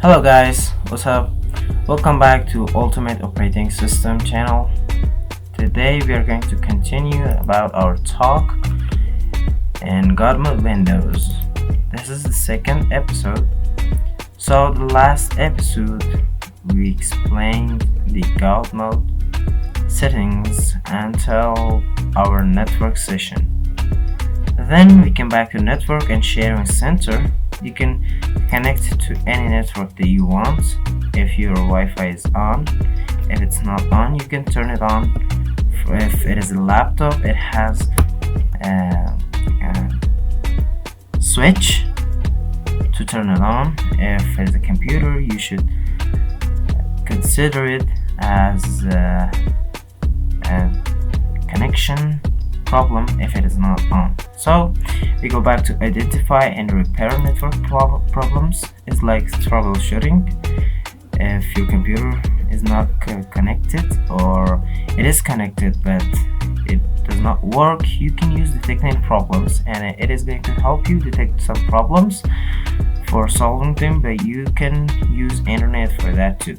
Hello guys, what's up? Welcome back to Ultimate.Operating.System channel. Today we are going to continue about our talk in God Mode Windows. This is the second episode. So the last episode we explained the God Mode settings until our network session. Then we came back to network and sharing center. You can connect to any network that you want if your Wi-Fi is on. If it's not on, you can turn it on. If it is a laptop, it has a switch to turn it on. If it's a computer, you should consider it as a connection problem if it is not on. So we go back to identify and repair network problems. It's like troubleshooting. If your computer is not connected, or it is connected but it does not work, you can use detecting problems, and it is going to help you detect some problems for solving them, but you can use internet for that too.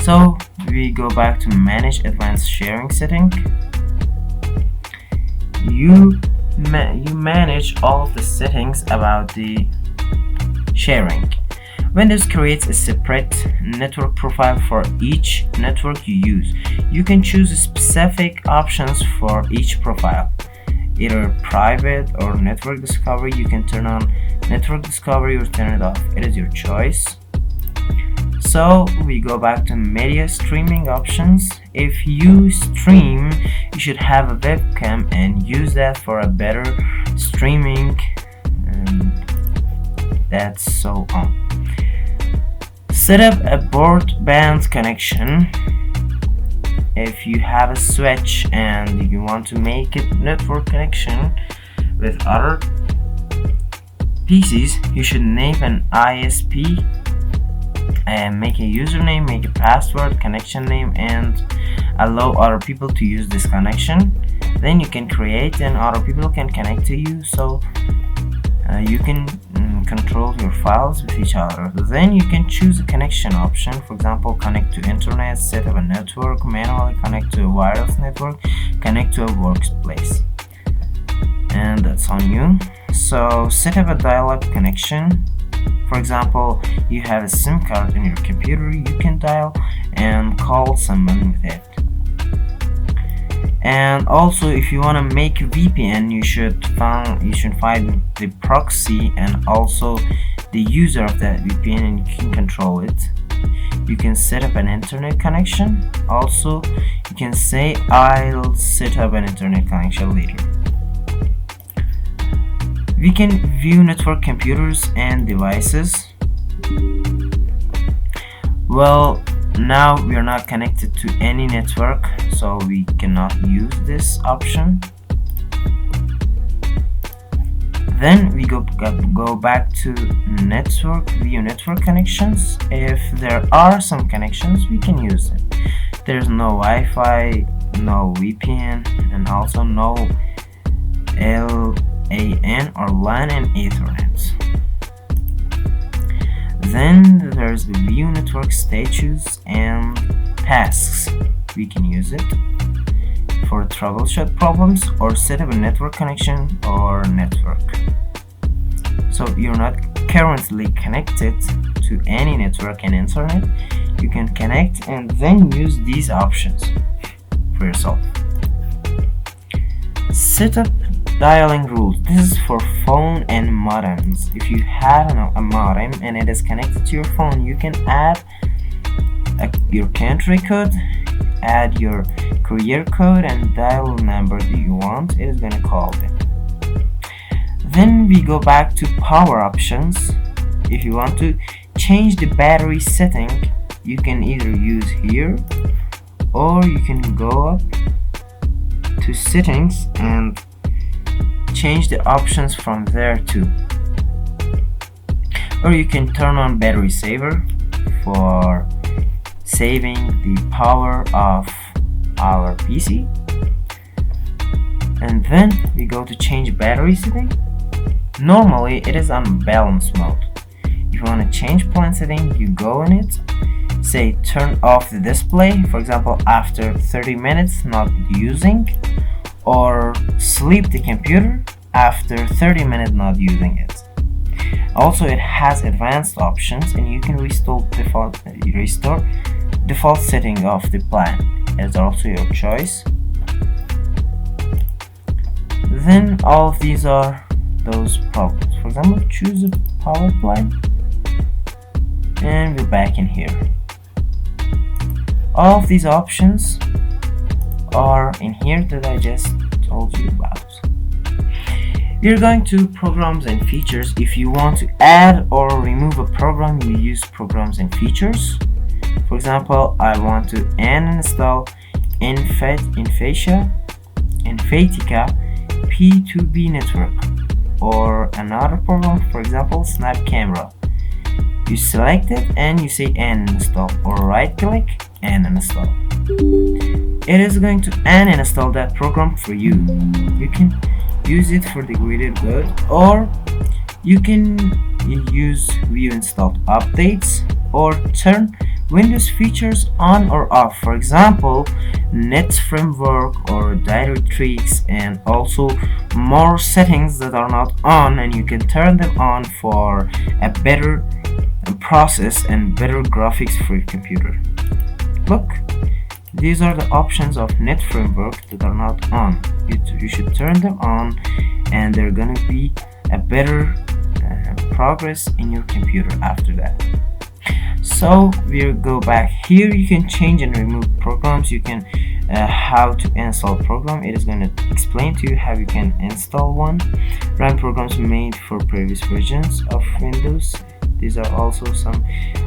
So we go back to manage advanced sharing setting. You manage all of the settings about the sharing. Windows creates a separate network profile for each network you use. You can choose specific options for each profile, either private or network discovery. You can turn on network discovery or turn it off. It is your choice. So we go back to media streaming options. If you stream, you should have a webcam and use that for a better streaming, and that's so on. Set up a broadband connection. If you have a switch and you want to make a network connection with other PCs, you should name an ISP and make a username, make a password, connection name, and allow other people to use this connection. Then you can create and other people can connect to you, so you can control your files with each other. Then you can choose a connection option. For example, connect to internet, set up a network, manually connect to a wireless network, connect to a workplace, and that's on you. So set up a dial-up connection. For example, you have a SIM card in your computer, you can dial and call someone with it. And also, if you want to make a VPN, you should find the proxy and also the user of that VPN, and you can control it. You can set up an internet connection. Also, you can say I'll set up an internet connection later. We can view network computers and devices. Well, now we are not connected to any network, so we cannot use this option. Then we go back to network, view network connections. If there are some connections, we can use it. There's no Wi-Fi, no VPN, and also no LAN or LAN and Ethernet. Then there's the view network status and tasks. We can use it for troubleshoot problems or set up a network connection or network. So you're not currently connected to any network and internet, you can connect and then use these options for yourself. Set up dialing rules. This is for phone and modems. If you have a modem and it is connected to your phone, you can add your country code, add your career code, and dial number that you want. It is going to call them. Then we go back to power options. If you want to change the battery setting, you can either use here, or you can go up to settings and change the options from there too. Or you can turn on battery saver for saving the power of our PC. And then we go to change battery setting. Normally it is on balance mode. you want to change plan setting, you go in it, say turn off the display, for example after 30 minutes not using, or sleep the computer after 30 minutes not using it. Also, it has advanced options and you can restore default setting of the plan. It's also your choice. Then all of these are those problems. For example, choose a power plan and we're back in here. All of these options are in here that I just told you about. We're going to programs and features. If you want to add or remove a program, you use programs and features. For example, I want to uninstall Enfatica P2B network or another program, for example Snap Camera. You select it and you say uninstall, or right click and uninstall. It is going to uninstall that program for you. You can use it for the greater good, or you can use view installed updates or turn Windows features on or off. For example, net framework or directories, and also more settings that are not on, and you can turn them on for a better process and better graphics for your computer. Look, these are the options of net framework that are not on. You should turn them on and they're gonna be a better progress in your computer after that. So we'll go back here. You can change and remove programs. You can how to install program. It is going to explain to you how you can install one. Run programs made for previous versions of Windows. These are also some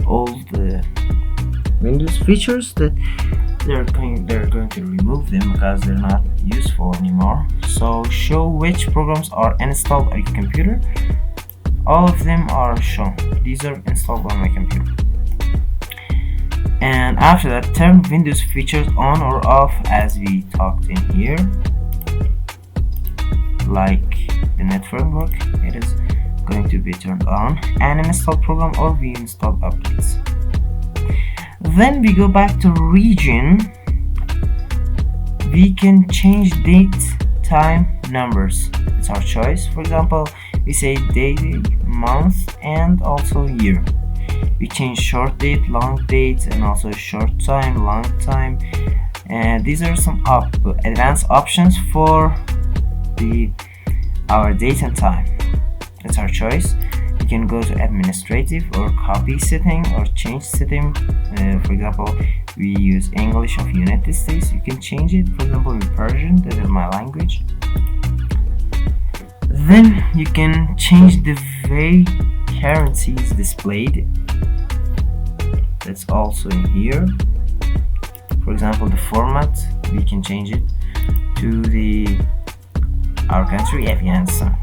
old Windows features that they're going to remove them because they're not useful anymore. So show which programs are installed on your computer. All of them are shown. These are installed on my computer. And after that, turn Windows features on or off as we talked in here, like the net framework. It is going to be turned on, and install program or view installed updates. Then we go back to region. We can change date, time, numbers. It's our choice. For example, we say day, month, and also year. We change short date, long date, and also short time, long time. And these are some advanced options for our date and time. It's our choice. You can go to administrative or copy setting or change setting. For example, we use English of United States. You can change it, for example, in Persian, that is my language. Then you can change the way currency is displayed. That's also in here. For example, the format, we can change it to our country, Afghanistan.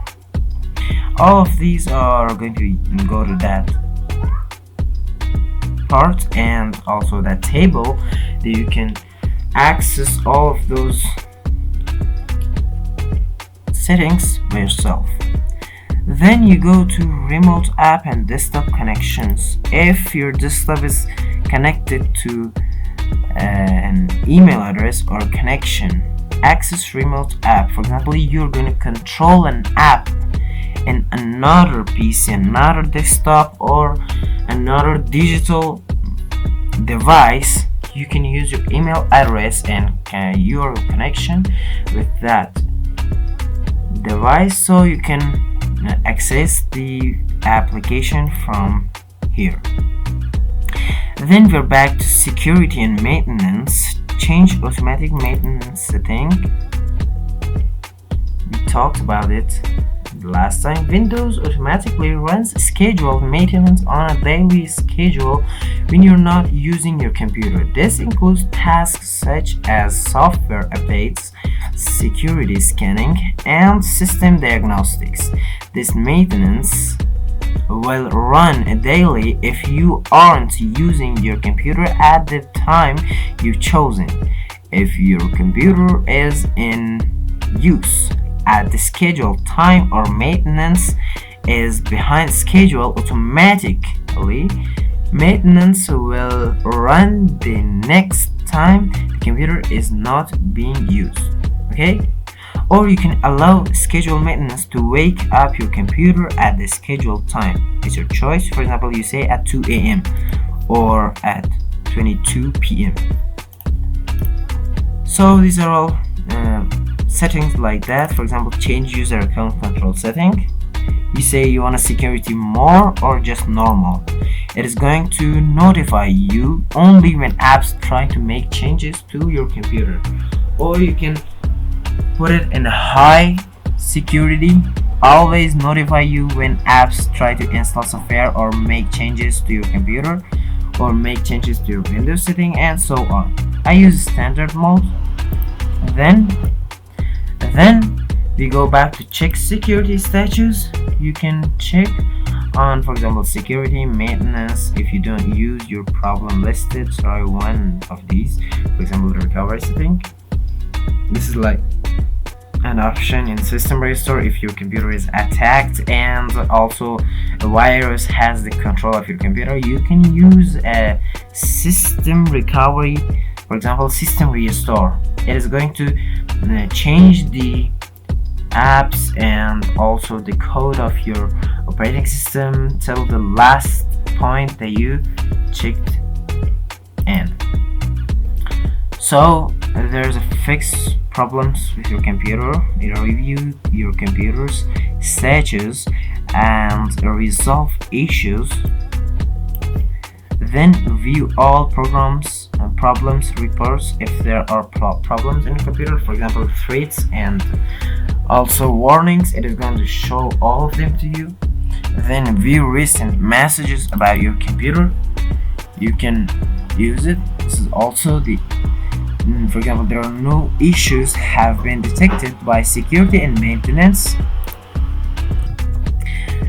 All of these are going to go to that part, and also that table that you can access all of those settings by yourself. Then you go to remote app and desktop connections. If your desktop is connected to an email address or connection, access remote app. For example, you're going to control an app in another PC, another desktop, or another digital device. You can use your email address and your connection with that device, so you can access the application from here. Then we're back to security and maintenance. Change automatic maintenance setting. We talked about it last time. Windows automatically runs scheduled maintenance on a daily schedule when you're not using your computer. This includes tasks such as software updates, security scanning, and system diagnostics. This maintenance will run daily if you aren't using your computer at the time you've chosen. If your computer is in use at the scheduled time, or maintenance is behind schedule, automatically maintenance will run the next time the computer is not being used. Okay? Or you can allow scheduled maintenance to wake up your computer at the scheduled time. It's your choice. For example, you say at 2 a.m. or at 22 p.m. So these are all settings like that. For example, change user account control setting. You say you want a security more or just normal. It is going to notify you only when apps try to make changes to your computer. Or you can put it in high security, always notify you when apps try to install software or make changes to your computer or make changes to your Windows setting, and so on. I use standard mode. Then we go back to check security status. You can check on, for example, security maintenance. If you don't use your problem listed, try one of these. For example, the recovery setting. This is like an option in system restore if your computer is attacked and also a virus has the control of your computer. You can use a system recovery, for example, system restore. It is going to change the apps and also the code of your operating system till the last point that you checked in. So there's a fix problems with your computer, review your computer's status and resolve issues, then view all problems reports if there are problems in the computer, for example threats and also warnings. It is going to show all of them to you. Then view recent messages about your computer. You can use it. This is also the for example, there are no issues have been detected by security and maintenance.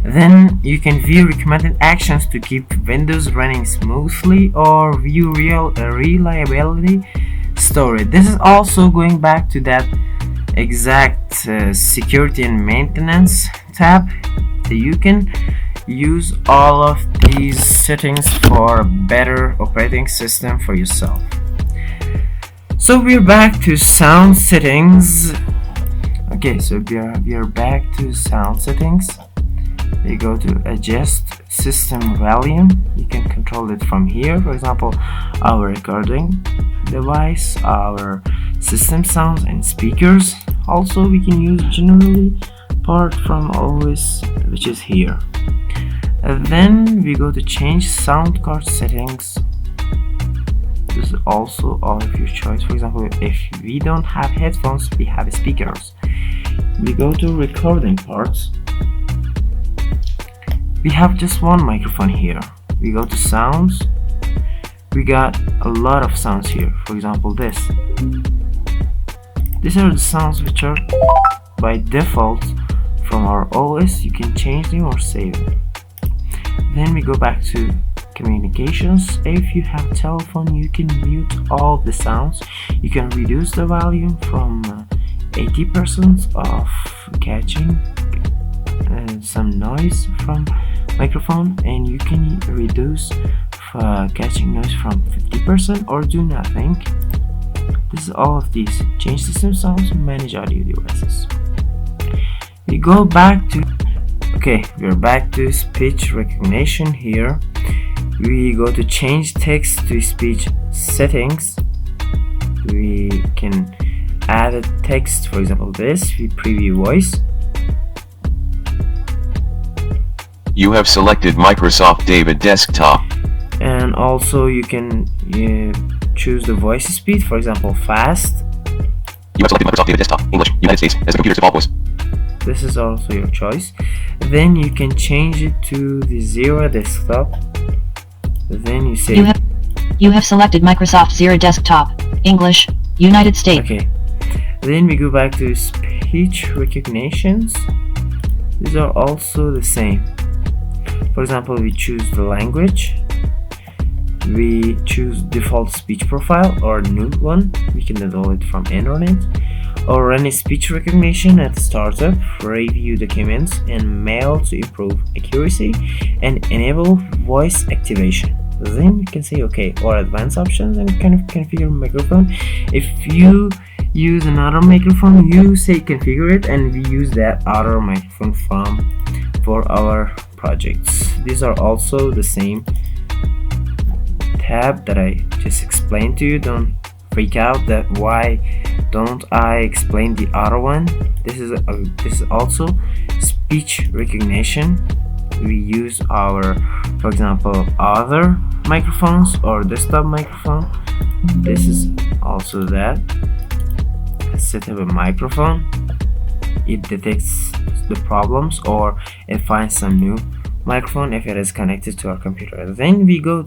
Then you can view recommended actions to keep Windows running smoothly or view reliability storage. This is also going back to that exact security and maintenance tab. You can use all of these settings for a better operating system for yourself. So we're back to sound settings. Okay, so we are back to sound settings. We go to adjust system volume. You can control it from here. For example, our recording device, our system sounds and speakers. Also, we can use generally part from always, which is here. And then we go to change sound card settings. This is also all of your choice. For example, if we don't have headphones, we have speakers. We go to recording parts. We have just one microphone here. We go to sounds. We got a lot of sounds here. For example, this. These are the sounds which are by default from our OS. You can change them or save them. Then we go back to communications. If you have telephone, you can mute all the sounds. You can reduce the volume from 80% of catching some noise from microphone, and you can reduce catching noise from 50% or do nothing. This is all of these. Change system sounds, manage audio devices. We go back to we're back to speech recognition here. We go to change text to speech settings. We can add a text, for example this. We preview voice. You have selected Microsoft David Desktop. And also you can choose the voice speed, for example fast. You have selected Microsoft David Desktop, English, United States as the computer's default voice. This is also your choice. Then you can change it to the 0 desktop. Then you say you have selected Microsoft Zero Desktop, English, United States. Okay. Then we go back to speech recognitions. These are also the same. For example, we choose the language. We choose default speech profile or new one. We can download it from internet. or run a speech recognition at startup, review documents and mail to improve accuracy, and enable voice activation. Then you can say okay, or advanced options and kind of configure microphone. If you use another microphone, you say configure it, and we use that other microphone for our projects. These are also the same tab that I just explained to you. Don't freak out that why don't I explain the other one. This is also speech recognition. We use our, for example, other microphones or desktop microphone. This is also that. Set up a microphone, it detects the problems or it finds some new microphone if it is connected to our computer. Then we go